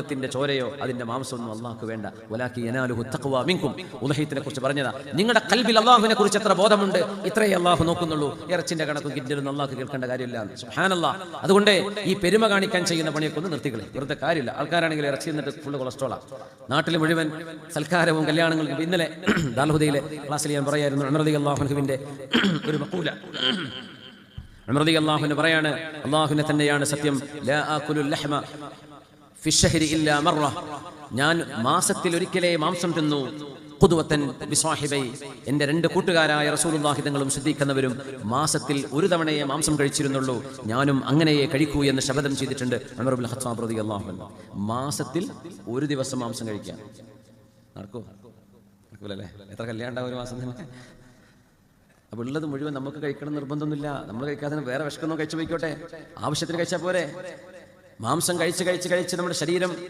ത്തിന്റെ ചോരയോ അതിന്റെ മാംസമൊന്നും അള്ളാഹ്ക്ക് വേണ്ട. വലാകി യനാലുഹു തഖ്വ മിൻകും. ഉലഹീത്തിനെ കുറിച്ച് പറഞ്ഞതാ. നിങ്ങളുടെ ഖൽബിൽ അള്ളാഹുവിനെ കുറിച്ച് എത്ര ബോധമുണ്ട്, ഇത്രയേ അള്ളാഹു നോക്കുന്നുള്ളൂ. ഇറച്ചിന്റെ കണക്കും കിറ്റിലും അള്ളാഹ്ക്ക് കേൾക്കേണ്ട കാര്യമില്ല. സുബ്ഹാനല്ലാഹ്. അതുകൊണ്ട് ഈ പെരുമ കാണിക്കാൻ ചെയ്യുന്ന പണിയൊക്കെ ഒന്ന് നിർത്തിക്കളെ, വെറുതെ കാര്യമില്ല. ആൾക്കാരാണെങ്കിൽ ഇറച്ചി എന്നിട്ട് ഫുള്ള് കൊളസ്ട്രോളാ. നാട്ടിൽ മുഴുവൻ സൽക്കാരവും കല്യാണങ്ങളും. ഇന്നലെ ദാൽഹുദയിലെ ക്ലാസ്സിൽ ഞാൻ പറയായിരുന്നു, ഉമർ റളിയല്ലാഹു അൻഹുവിന്റെ ഒരു മഖൂല. ഉമർ റളിയല്ലാഹു അൻഹു പറയാണ്, അള്ളാഹുവിനെ തന്നെയാണ് സത്യം, ലാ ആകുലുൽ ലഹ്മ ഫിശ്ശഹരി ഇല്ലാ മർറ. ഞാൻ മാസത്തിൽ ഒരിക്കലേ മാംസം തിന്നു. ഖുദ്വത്തൻ ബിസ്വാഹിബൈ, എൻ്റെ രണ്ട് കൂട്ടുകാരായ റസൂലുള്ളാഹി തങ്ങളും സിദ്ദീഖ് മാസത്തിൽ ഒരു തവണയെ മാംസം കഴിച്ചിരുന്നുള്ളൂ. ഞാനും അങ്ങനെയേ കഴിക്കൂ എന്ന് ശപഥം ചെയ്തിട്ടുണ്ട് ഉമർ ഇബ്നുൽ ഖത്താബ് റളിയല്ലാഹു അൻഹു. മാസത്തിൽ ഒരു ദിവസം മാംസം കഴിക്കാൻ നടക്കൂലല്ലേ? എത്ര കല്യാണം ഉണ്ടാവും ഒരു മാസം തന്നെ? അപ്പോൾ ഉള്ളത് മുഴുവൻ നമുക്ക് കഴിക്കണം നിർബന്ധമൊന്നുമില്ല. നമ്മൾ കഴിക്കാതെ വേറെ വിശക്കുന്നോ കഴിച്ചു പോയിക്കോട്ടെ, ആവശ്യത്തിന് കഴിച്ചാൽ പോരെ. മാംസം കഴിച്ച് നമ്മുടെ ശരീരം